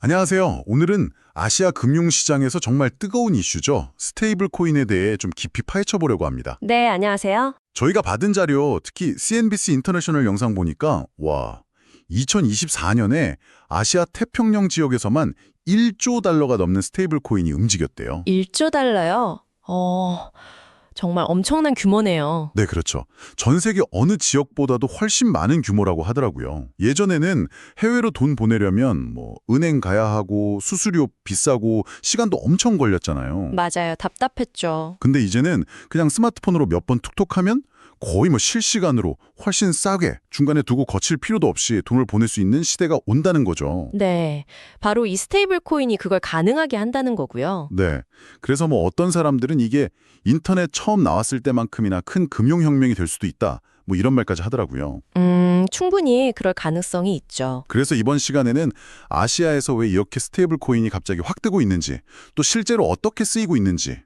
안녕하세요. 오늘은 아시아 금융시장에서 정말 뜨거운 이슈죠. 스테이블 코인에 대해 좀 깊이 파헤쳐 보려고 합니다. 네, 안녕하세요. 저희가 받은 자료, 특히 CNBC 인터내셔널 영상 보니까 와, 2024년에 아시아 태평양 지역에서만 1조 달러가 넘는 스테이블 코인이 움직였대요. 1조 달러요? 정말 엄청난 규모네요. 네, 그렇죠. 전 세계 어느 지역보다도 훨씬 많은 규모라고 하더라고요. 예전에는 해외로 돈 보내려면 은행 가야 하고 수수료 비싸고 시간도 엄청 걸렸잖아요. 맞아요. 답답했죠. 근데 이제는 그냥 스마트폰으로 몇 번 툭툭 하면 거의 실시간으로 훨씬 싸게 중간에 두고 거칠 필요도 없이 돈을 보낼 수 있는 시대가 온다는 거죠. 네, 바로 이 스테이블 코인이 그걸 가능하게 한다는 거고요. 네. 그래서 어떤 사람들은 이게 인터넷 처음 나왔을 때만큼이나 큰 금융혁명이 될 수도 있다. 이런 말까지 하더라고요. 충분히 그럴 가능성이 있죠. 그래서 이번 시간에는 아시아에서 왜 이렇게 스테이블 코인이 갑자기 확 뜨고 있는지, 또 실제로 어떻게 쓰이고 있는지,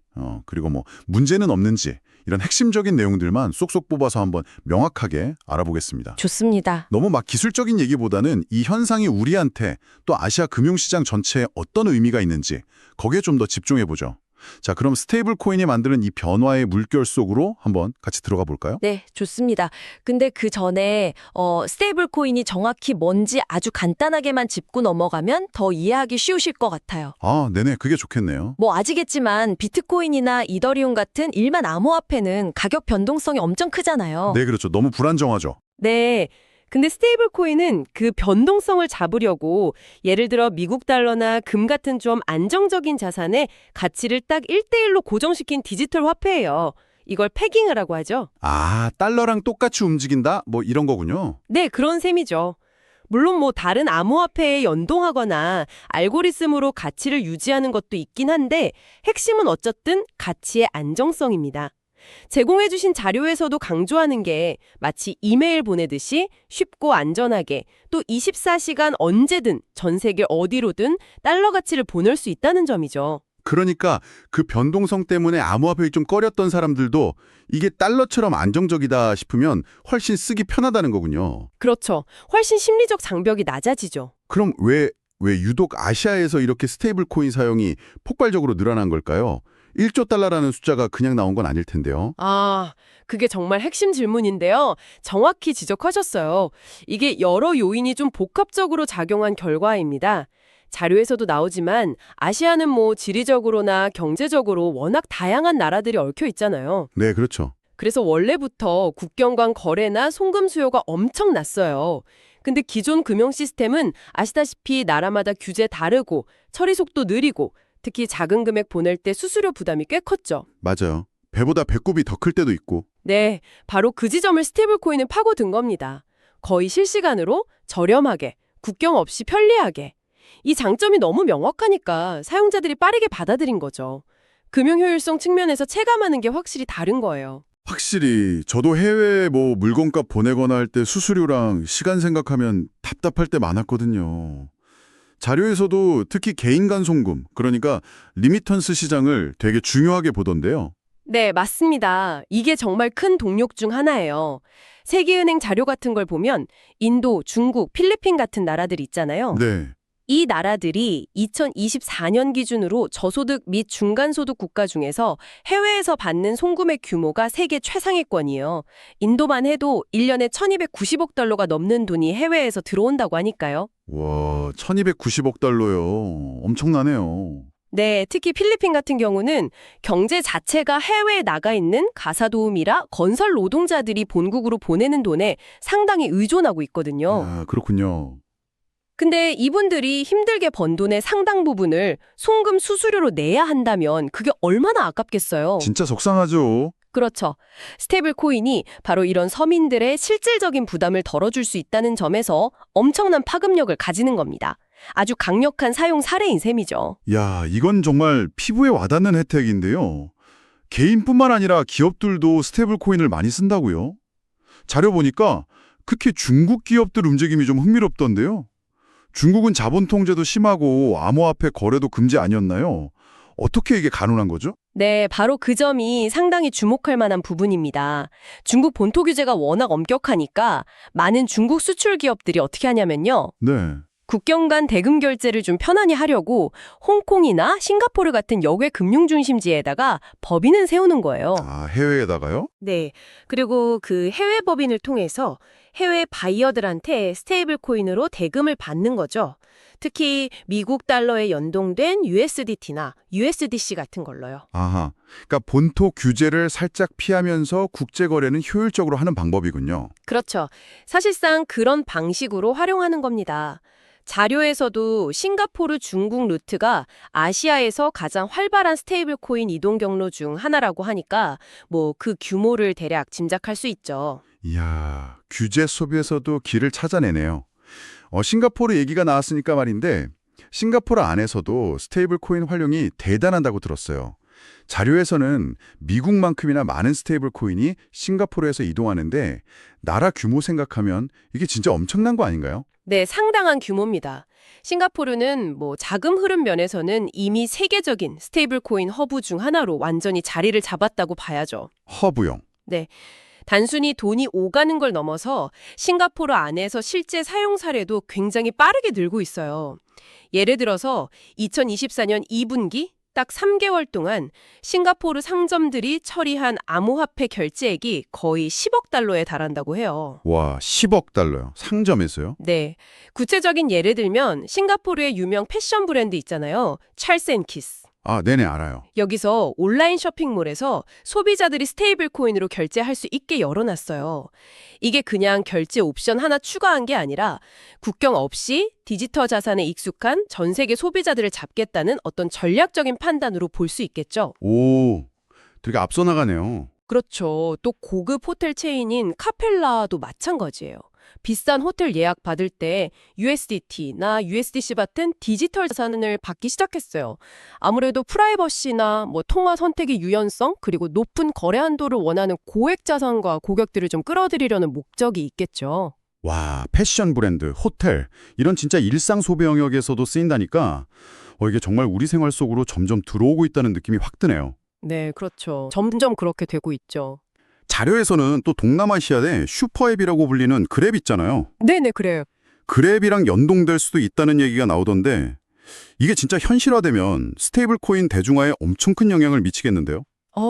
그리고 문제는 없는지, 이런 핵심적인 내용들만 쏙쏙 뽑아서 한번 명확하게 알아보겠습니다. 좋습니다. 너무 기술적인 얘기보다는 이 현상이 우리한테 또 아시아 금융시장 전체에 어떤 의미가 있는지 거기에 좀 더 집중해보죠. 자, 그럼 스테이블 코인이 만드는 이 변화의 물결 속으로 한번 같이 들어가 볼까요? 네, 좋습니다. 근데 그 전에 스테이블 코인이 정확히 뭔지 아주 간단하게만 짚고 넘어가면 더 이해하기 쉬우실 것 같아요. 아, 네네. 그게 좋겠네요. 아시겠지만 비트코인이나 이더리움 같은 일반 암호화폐는 가격 변동성이 엄청 크잖아요. 네, 그렇죠. 너무 불안정하죠. 네. 근데 스테이블 코인은 그 변동성을 잡으려고 예를 들어 미국 달러나 금 같은 좀 안정적인 자산의 가치를 딱 1대1로 고정시킨 디지털 화폐예요. 이걸 패깅이라고 하죠. 아, 달러랑 똑같이 움직인다? 이런 거군요. 네, 그런 셈이죠. 물론 다른 암호화폐에 연동하거나 알고리즘으로 가치를 유지하는 것도 있긴 한데 핵심은 어쨌든 가치의 안정성입니다. 제공해주신 자료에서도 강조하는 게 마치 이메일 보내듯이 쉽고 안전하게 또 24시간 언제든 전 세계 어디로든 달러 가치를 보낼 수 있다는 점이죠. 그러니까 그 변동성 때문에 암호화폐를 좀 꺼렸던 사람들도 이게 달러처럼 안정적이다 싶으면 훨씬 쓰기 편하다는 거군요. 그렇죠. 훨씬 심리적 장벽이 낮아지죠. 그럼 왜 유독 아시아에서 이렇게 스테이블 코인 사용이 폭발적으로 늘어난 걸까요? 1조 달러라는 숫자가 그냥 나온 건 아닐 텐데요. 그게 정말 핵심 질문인데요. 정확히 지적하셨어요. 이게 여러 요인이 좀 복합적으로 작용한 결과입니다. 자료에서도 나오지만 아시아는 지리적으로나 경제적으로 워낙 다양한 나라들이 얽혀 있잖아요. 네, 그렇죠. 그래서 원래부터 국경 간 거래나 송금 수요가 엄청났어요. 근데 기존 금융 시스템은 아시다시피 나라마다 규제 다르고 처리 속도 느리고 특히 작은 금액 보낼 때 수수료 부담이 꽤 컸죠. 맞아요. 배보다 배꼽이 더 클 때도 있고. 네, 바로 그 지점을 스테이블코인은 파고든 겁니다. 거의 실시간으로 저렴하게, 국경 없이 편리하게. 이 장점이 너무 명확하니까 사용자들이 빠르게 받아들인 거죠. 금융 효율성 측면에서 체감하는 게 확실히 다른 거예요. 확실히 저도 해외에 물건값 보내거나 할 때 수수료랑 시간 생각하면 답답할 때 많았거든요. 자료에서도 특히 개인 간 송금, 그러니까 리미턴스 시장을 되게 중요하게 보던데요. 네, 맞습니다. 이게 정말 큰 동력 중 하나예요. 세계은행 자료 같은 걸 보면 인도, 중국, 필리핀 같은 나라들 있잖아요. 네. 이 나라들이 2024년 기준으로 저소득 및 중간소득 국가 중에서 해외에서 받는 송금액 규모가 세계 최상위권이에요. 인도만 해도 1년에 1290억 달러가 넘는 돈이 해외에서 들어온다고 하니까요. 와, 1290억 달러요. 엄청나네요. 네, 특히 필리핀 같은 경우는 경제 자체가 해외에 나가 있는 가사도우미라 건설 노동자들이 본국으로 보내는 돈에 상당히 의존하고 있거든요. 아, 그렇군요. 근데 이분들이 힘들게 번 돈의 상당 부분을 송금 수수료로 내야 한다면 그게 얼마나 아깝겠어요. 진짜 속상하죠. 그렇죠. 스테이블 코인이 바로 이런 서민들의 실질적인 부담을 덜어줄 수 있다는 점에서 엄청난 파급력을 가지는 겁니다. 아주 강력한 사용 사례인 셈이죠. 야, 이건 정말 피부에 와닿는 혜택인데요. 개인뿐만 아니라 기업들도 스테이블 코인을 많이 쓴다고요. 자료 보니까 특히 중국 기업들 움직임이 좀 흥미롭던데요. 중국은 자본 통제도 심하고 암호화폐 거래도 금지 아니었나요? 어떻게 이게 가능한 거죠? 네, 바로 그 점이 상당히 주목할 만한 부분입니다. 중국 본토 규제가 워낙 엄격하니까 많은 중국 수출 기업들이 어떻게 하냐면요. 네. 국경 간 대금 결제를 좀 편안히 하려고 홍콩이나 싱가포르 같은 역외 금융 중심지에다가 법인을 세우는 거예요. 아, 해외에다가요? 네. 그리고 그 해외 법인을 통해서 해외 바이어들한테 스테이블 코인으로 대금을 받는 거죠. 특히 미국 달러에 연동된 USDT나 USDC 같은 걸로요. 아하. 그러니까 본토 규제를 살짝 피하면서 국제 거래는 효율적으로 하는 방법이군요. 그렇죠. 사실상 그런 방식으로 활용하는 겁니다. 자료에서도 싱가포르 중국 루트가 아시아에서 가장 활발한 스테이블 코인 이동 경로 중 하나라고 하니까 뭐 그 규모를 대략 짐작할 수 있죠. 이야, 규제 속에서도 길을 찾아내네요. 싱가포르 얘기가 나왔으니까 말인데 싱가포르 안에서도 스테이블 코인 활용이 대단하다고 들었어요. 자료에서는 미국만큼이나 많은 스테이블 코인이 싱가포르에서 이동하는데 나라 규모 생각하면 이게 진짜 엄청난 거 아닌가요? 네, 상당한 규모입니다. 싱가포르는 뭐 자금 흐름 면에서는 이미 세계적인 스테이블 코인 허브 중 하나로 완전히 자리를 잡았다고 봐야죠. 허브용. 네. 단순히 돈이 오가는 걸 넘어서 싱가포르 안에서 실제 사용 사례도 굉장히 빠르게 늘고 있어요. 예를 들어서 2024년 2분기 딱 3개월 동안 싱가포르 상점들이 처리한 암호화폐 결제액이 거의 10억 달러에 달한다고 해요. 와, 10억 달러요. 상점에서요? 네. 구체적인 예를 들면 싱가포르의 유명 패션 브랜드 있잖아요. 찰스 앤 키스. 아, 네네, 알아요. 여기서 온라인 쇼핑몰에서 소비자들이 스테이블 코인으로 결제할 수 있게 열어놨어요. 이게 그냥 결제 옵션 하나 추가한 게 아니라 국경 없이 디지털 자산에 익숙한 전 세계 소비자들을 잡겠다는 어떤 전략적인 판단으로 볼 수 있겠죠. 오, 되게 앞서 나가네요. 그렇죠. 또 고급 호텔 체인인 카펠라도 마찬가지예요. 비싼 호텔 예약 받을 때 USDT나 USDC 같은 디지털 자산을 받기 시작했어요. 아무래도 프라이버시나 뭐 통화 선택의 유연성 그리고 높은 거래 한도를 원하는 고액 자산과 고객들을 좀 끌어들이려는 목적이 있겠죠. 와, 패션 브랜드, 호텔, 이런 진짜 일상 소비 영역에서도 쓰인다니까 이게 정말 우리 생활 속으로 점점 들어오고 있다는 느낌이 확 드네요. 네, 그렇죠. 점점 그렇게 되고 있죠. 자료에서는 또 동남아시아의 슈퍼앱이라고 불리는 그랩 있잖아요. 네네, 그래요. 그랩이랑 연동될 수도 있다는 얘기가 나오던데 이게 진짜 현실화되면 스테이블 코인 대중화에 엄청 큰 영향을 미치겠는데요?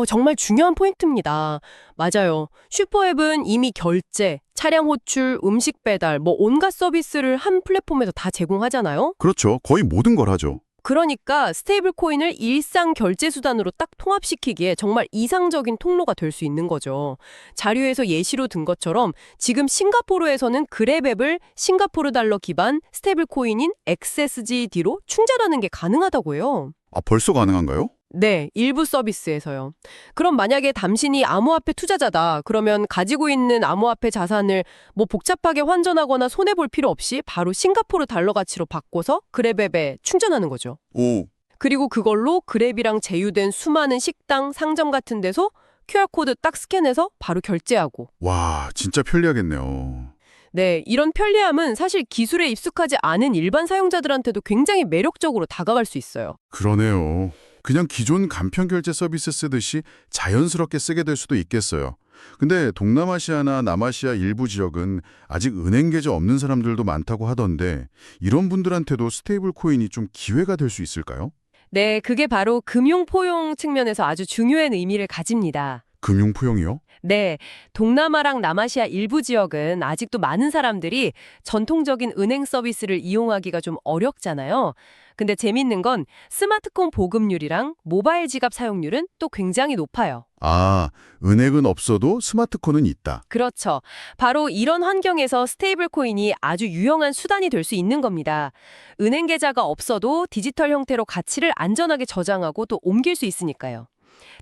정말 중요한 포인트입니다. 맞아요. 슈퍼앱은 이미 결제, 차량 호출, 음식 배달, 뭐 온갖 서비스를 한 플랫폼에서 다 제공하잖아요. 그렇죠. 거의 모든 걸 하죠. 그러니까 스테이블 코인을 일상 결제 수단으로 딱 통합시키기에 정말 이상적인 통로가 될 수 있는 거죠. 자료에서 예시로 든 것처럼 지금 싱가포르에서는 그랩 앱을 싱가포르 달러 기반 스테이블 코인인 XSGD로 충전하는 게 가능하다고 해요. 아, 벌써 가능한가요? 네, 일부 서비스에서요. 그럼 만약에 당신이 암호화폐 투자자다. 그러면 가지고 있는 암호화폐 자산을 뭐 복잡하게 환전하거나 손해볼 필요 없이 바로 싱가포르 달러 가치로 바꿔서 그랩앱에 충전하는 거죠. 오, 그리고 그걸로 그랩이랑 제휴된 수많은 식당, 상점 같은 데서 QR코드 딱 스캔해서 바로 결제하고. 와, 진짜 편리하겠네요. 네, 이런 편리함은 사실 기술에 익숙하지 않은 일반 사용자들한테도 굉장히 매력적으로 다가갈 수 있어요. 그러네요. 그냥 기존 간편 결제 서비스 쓰듯이 자연스럽게 쓰게 될 수도 있겠어요. 근데 동남아시아나 남아시아 일부 지역은 아직 은행 계좌 없는 사람들도 많다고 하던데 이런 분들한테도 스테이블 코인이 좀 기회가 될 수 있을까요? 네, 그게 바로 금융 포용 측면에서 아주 중요한 의미를 가집니다. 금융 포용이요? 네, 동남아랑 남아시아 일부 지역은 아직도 많은 사람들이 전통적인 은행 서비스를 이용하기가 좀 어렵잖아요. 근데 재밌는 건 스마트폰 보급률이랑 모바일 지갑 사용률은 또 굉장히 높아요. 아, 은행은 없어도 스마트폰은 있다. 그렇죠. 바로 이런 환경에서 스테이블 코인이 아주 유용한 수단이 될 수 있는 겁니다. 은행 계좌가 없어도 디지털 형태로 가치를 안전하게 저장하고 또 옮길 수 있으니까요.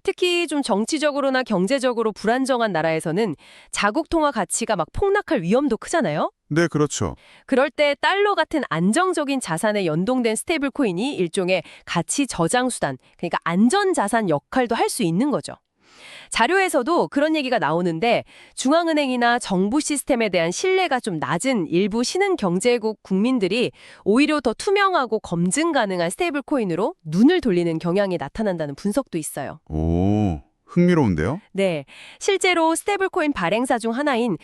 특히 좀 정치적으로나 경제적으로 불안정한 나라에서는 자국 통화 가치가 막 폭락할 위험도 크잖아요. 네, 그렇죠. 그럴 때 달러 같은 안정적인 자산에 연동된 스테이블 코인이 일종의 가치 저장 수단, 그러니까 안전 자산 역할도 할 수 있는 거죠. 자료에서도 그런 얘기가 나오는데 중앙은행이나 정부 시스템에 대한 신뢰가 좀 낮은 일부 신흥 경제국 국민들이 오히려 더 투명하고 검증 가능한 스테이블 코인으로 눈을 돌리는 경향이 나타난다는 분석도 있어요. 오, 흥미로운데요? 네, 실제로 스테이블코인 발행사 중 하나인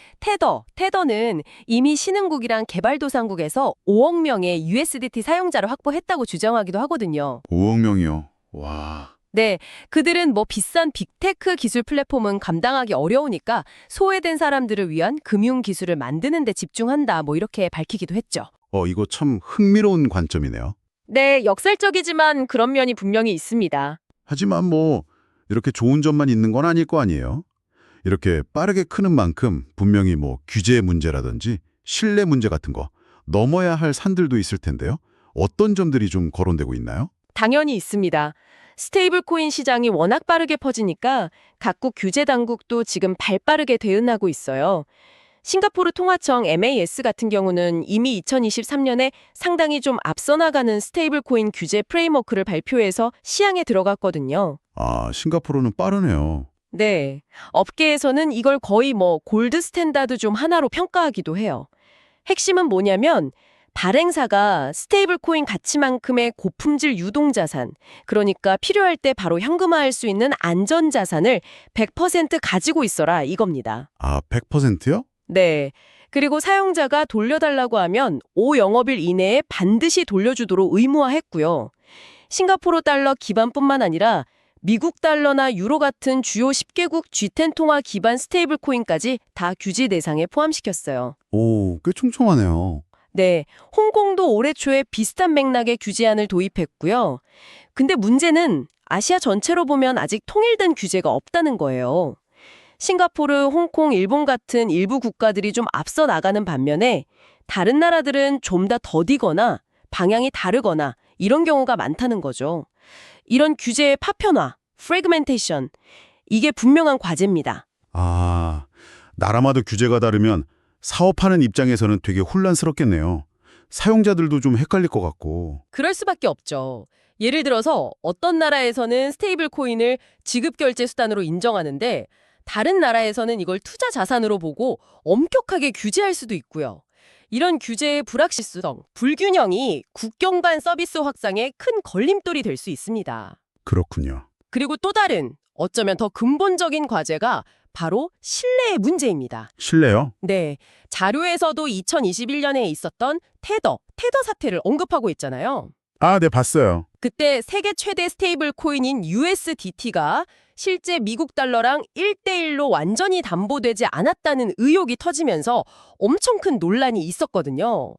테더는 이미 신흥국이랑 개발도상국에서 5억 명의 USDT 사용자를 확보했다고 주장하기도 하거든요. 5억 명이요. 와. 네, 그들은 뭐 비싼 빅테크 기술 플랫폼은 감당하기 어려우니까 소외된 사람들을 위한 금융 기술을 만드는 데 집중한다, 뭐 이렇게 밝히기도 했죠. 이거 참 흥미로운 관점이네요. 네, 역설적이지만 그런 면이 분명히 있습니다. 하지만 뭐 이렇게 좋은 점만 있는 건 아닐 거 아니에요. 이렇게 빠르게 크는 만큼 분명히 뭐 규제 문제라든지 신뢰 문제 같은 거 넘어야 할 산들도 있을 텐데요. 어떤 점들이 좀 거론되고 있나요? 당연히 있습니다. 스테이블 코인 시장이 워낙 빠르게 퍼지니까 각국 규제 당국도 지금 발빠르게 대응하고 있어요. 싱가포르 통화청 MAS 같은 경우는 이미 2023년에 상당히 좀 앞서 나가는 스테이블 코인 규제 프레임워크를 발표해서 시향에 들어갔거든요. 아, 싱가포르는 빠르네요. 네. 업계에서는 이걸 거의 뭐 골드 스탠다드 중 하나로 평가하기도 해요. 핵심은 뭐냐면 발행사가 스테이블 코인 가치만큼의 고품질 유동자산, 그러니까 필요할 때 바로 현금화할 수 있는 안전자산을 100% 가지고 있어라 이겁니다. 아, 100%요? 네. 그리고 사용자가 돌려달라고 하면 5영업일 이내에 반드시 돌려주도록 의무화했고요. 싱가포르 달러 기반뿐만 아니라 미국 달러나 유로 같은 주요 10개국 G10 통화 기반 스테이블 코인까지 다 규제 대상에 포함시켰어요. 오, 꽤 촘촘하네요. 네, 홍콩도 올해 초에 비슷한 맥락의 규제안을 도입했고요. 근데 문제는 아시아 전체로 보면 아직 통일된 규제가 없다는 거예요. 싱가포르, 홍콩, 일본 같은 일부 국가들이 좀 앞서 나가는 반면에 다른 나라들은 좀 더 더디거나 방향이 다르거나 이런 경우가 많다는 거죠. 이런 규제의 파편화, 프래그멘테이션, 이게 분명한 과제입니다. 아, 나라마다 규제가 다르면 사업하는 입장에서는 되게 혼란스럽겠네요. 사용자들도 좀 헷갈릴 것 같고. 그럴 수밖에 없죠. 예를 들어서 어떤 나라에서는 스테이블 코인을 지급 결제 수단으로 인정하는데 다른 나라에서는 이걸 투자 자산으로 보고 엄격하게 규제할 수도 있고요. 이런 규제의 불확실성, 불균형이 국경 간 서비스 확장에 큰 걸림돌이 될 수 있습니다. 그렇군요. 그리고 또 다른, 어쩌면 더 근본적인 과제가 바로 신뢰의 문제입니다. 실례요? 네, 자료에서도 2021년에 있었던 테더 사태를 언급하고 있잖아요. 아, 네, 봤어요. 그때 세계 최대 스테이블 코인인 USDT가 실제 미국 달러랑 1대1로 완전히 담보되지 않았다는 의혹이 터지면서 엄청 큰 논란이 있었거든요.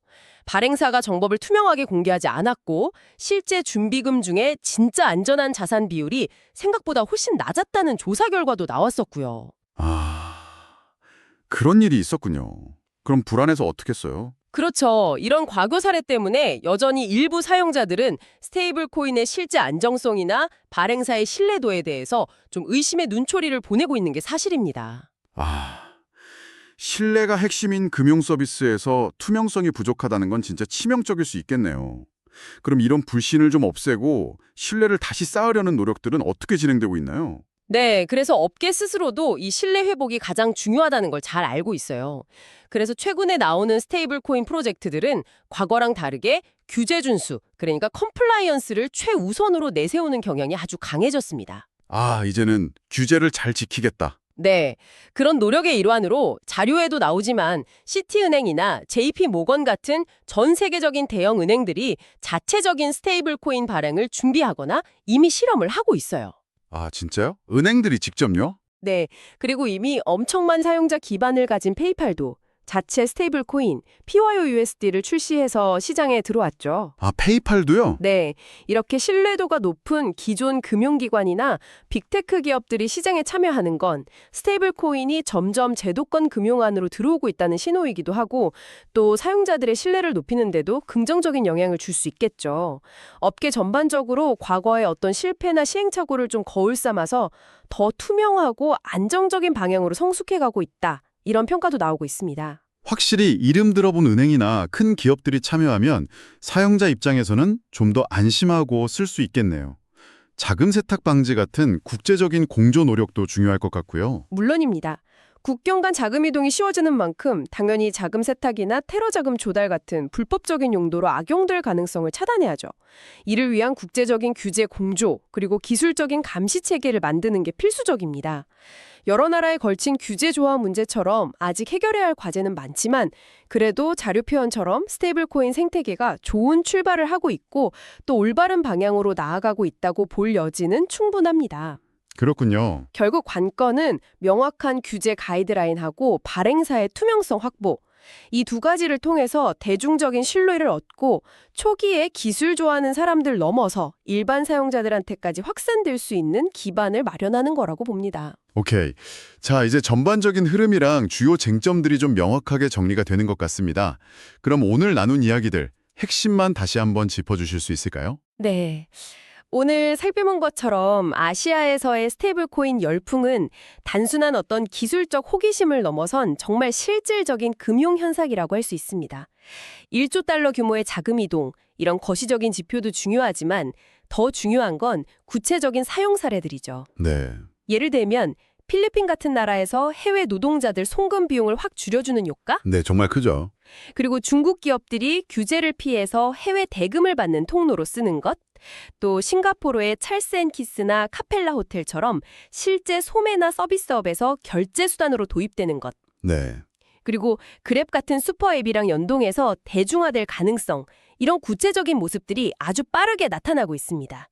발행사가 정보를 투명하게 공개하지 않았고 실제 준비금 중에 진짜 안전한 자산 비율이 생각보다 훨씬 낮았다는 조사 결과도 나왔었고요. 아, 그런 일이 있었군요. 그럼 불안해서 어떻게 했어요? 그렇죠. 이런 과거 사례 때문에 여전히 일부 사용자들은 스테이블 코인의 실제 안정성이나 발행사의 신뢰도에 대해서 좀 의심의 눈초리를 보내고 있는 게 사실입니다. 아, 신뢰가 핵심인 금융 서비스에서 투명성이 부족하다는 건 진짜 치명적일 수 있겠네요. 그럼 이런 불신을 좀 없애고 신뢰를 다시 쌓으려는 노력들은 어떻게 진행되고 있나요? 네, 그래서 업계 스스로도 이 신뢰 회복이 가장 중요하다는 걸 잘 알고 있어요. 그래서 최근에 나오는 스테이블 코인 프로젝트들은 과거랑 다르게 규제 준수, 그러니까 컴플라이언스를 최우선으로 내세우는 경향이 아주 강해졌습니다. 아, 이제는 규제를 잘 지키겠다. 네, 그런 노력의 일환으로 자료에도 나오지만 시티은행이나 JP모건 같은 전 세계적인 대형 은행들이 자체적인 스테이블 코인 발행을 준비하거나 이미 실험을 하고 있어요. 아, 진짜요? 은행들이 직접요? 네, 그리고 이미 엄청난 사용자 기반을 가진 페이팔도 자체 스테이블 코인 PYUSD를 출시해서 시장에 들어왔죠. 아, 페이팔도요? 네, 이렇게 신뢰도가 높은 기존 금융기관이나 빅테크 기업들이 시장에 참여하는 건 스테이블 코인이 점점 제도권 금융 안으로 들어오고 있다는 신호이기도 하고 또 사용자들의 신뢰를 높이는 데도 긍정적인 영향을 줄 수 있겠죠. 업계 전반적으로 과거의 어떤 실패나 시행착오를 좀 거울 삼아서 더 투명하고 안정적인 방향으로 성숙해가고 있다. 이런 평가도 나오고 있습니다. 확실히 이름 들어본 은행이나 큰 기업들이 참여하면 사용자 입장에서는 좀 더 안심하고 쓸 수 있겠네요. 자금 세탁 방지 같은 국제적인 공조 노력도 중요할 것 같고요. 물론입니다. 국경 간 자금 이동이 쉬워지는 만큼 당연히 자금 세탁이나 테러 자금 조달 같은 불법적인 용도로 악용될 가능성을 차단해야죠. 이를 위한 국제적인 규제 공조, 그리고 기술적인 감시 체계를 만드는 게 필수적입니다. 여러 나라에 걸친 규제 조화 문제처럼 아직 해결해야 할 과제는 많지만 그래도 자료 표현처럼 스테이블코인 생태계가 좋은 출발을 하고 있고 또 올바른 방향으로 나아가고 있다고 볼 여지는 충분합니다. 그렇군요. 결국 관건은 명확한 규제 가이드라인하고 발행사의 투명성 확보. 이 두 가지를 통해서 대중적인 신뢰를 얻고 초기에 기술 좋아하는 사람들 넘어서 일반 사용자들한테까지 확산될 수 있는 기반을 마련하는 거라고 봅니다. 오케이. 자, 이제 전반적인 흐름이랑 주요 쟁점들이 좀 명확하게 정리가 되는 것 같습니다. 그럼 오늘 나눈 이야기들 핵심만 다시 한번 짚어주실 수 있을까요? 네. 오늘 살펴본 것처럼 아시아에서의 스테이블코인 열풍은 단순한 어떤 기술적 호기심을 넘어선 정말 실질적인 금융 현상이라고 할 수 있습니다. 1조 달러 규모의 자금 이동, 이런 거시적인 지표도 중요하지만 더 중요한 건 구체적인 사용 사례들이죠. 네. 예를 들면 필리핀 같은 나라에서 해외 노동자들 송금 비용을 확 줄여주는 효과? 네, 정말 크죠. 그리고 중국 기업들이 규제를 피해서 해외 대금을 받는 통로로 쓰는 것? 또 싱가포르의 찰스앤키스나 카펠라 호텔처럼 실제 소매나 서비스업에서 결제 수단으로 도입되는 것. 네. 그리고 그랩 같은 슈퍼앱이랑 연동해서 대중화될 가능성, 이런 구체적인 모습들이 아주 빠르게 나타나고 있습니다.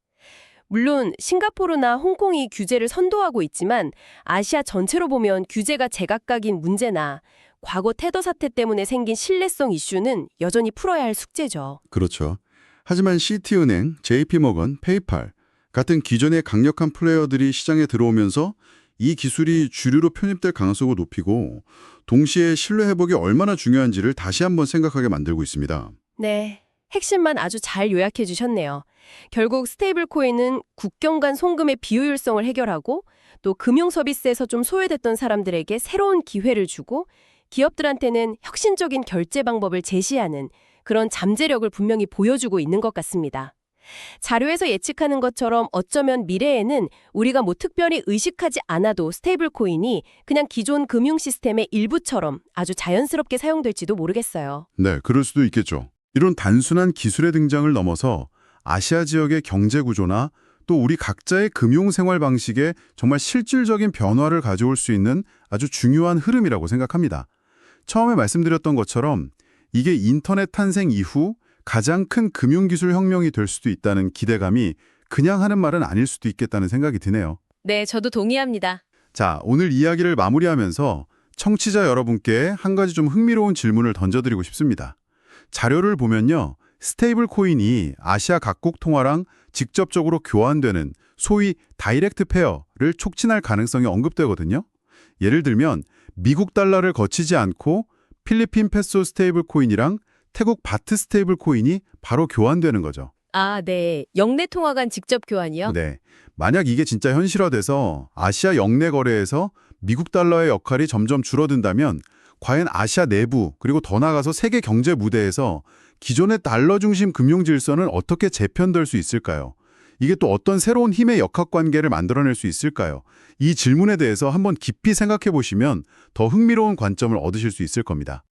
물론 싱가포르나 홍콩이 규제를 선도하고 있지만 아시아 전체로 보면 규제가 제각각인 문제나 과거 테더 사태 때문에 생긴 신뢰성 이슈는 여전히 풀어야 할 숙제죠. 그렇죠. 하지만 시티은행, JP모건, 페이팔 같은 기존의 강력한 플레이어들이 시장에 들어오면서 이 기술이 주류로 편입될 가능성을 높이고 동시에 신뢰 회복이 얼마나 중요한지를 다시 한번 생각하게 만들고 있습니다. 네, 핵심만 아주 잘 요약해 주셨네요. 결국 스테이블 코인은 국경 간 송금의 비효율성을 해결하고 또 금융 서비스에서 좀 소외됐던 사람들에게 새로운 기회를 주고 기업들한테는 혁신적인 결제 방법을 제시하는 그런 잠재력을 분명히 보여주고 있는 것 같습니다. 자료에서 예측하는 것처럼 어쩌면 미래에는 우리가 특별히 의식하지 않아도 스테이블 코인이 그냥 기존 금융 시스템의 일부처럼 아주 자연스럽게 사용될지도 모르겠어요. 네, 그럴 수도 있겠죠. 이런 단순한 기술의 등장을 넘어서 아시아 지역의 경제 구조나 또 우리 각자의 금융 생활 방식에 정말 실질적인 변화를 가져올 수 있는 아주 중요한 흐름이라고 생각합니다. 처음에 말씀드렸던 것처럼 이게 인터넷 탄생 이후 가장 큰 금융기술 혁명이 될 수도 있다는 기대감이 그냥 하는 말은 아닐 수도 있겠다는 생각이 드네요. 네, 저도 동의합니다. 자, 오늘 이야기를 마무리하면서 청취자 여러분께 한 가지 좀 흥미로운 질문을 던져드리고 싶습니다. 자료를 보면요. 스테이블 코인이 아시아 각국 통화랑 직접적으로 교환되는 소위 다이렉트 페어를 촉진할 가능성이 언급되거든요. 예를 들면 미국 달러를 거치지 않고 필리핀 페소 스테이블 코인이랑 태국 바트 스테이블 코인이 바로 교환되는 거죠. 아, 네. 영내 통화 간 직접 교환이요? 네. 만약 이게 진짜 현실화돼서 아시아 영내 거래에서 미국 달러의 역할이 점점 줄어든다면 과연 아시아 내부 그리고 더 나아가서 세계 경제 무대에서 기존의 달러 중심 금융 질서는 어떻게 재편될 수 있을까요? 이게 또 어떤 새로운 힘의 역학관계를 만들어낼 수 있을까요? 이 질문에 대해서 한번 깊이 생각해 보시면 더 흥미로운 관점을 얻으실 수 있을 겁니다.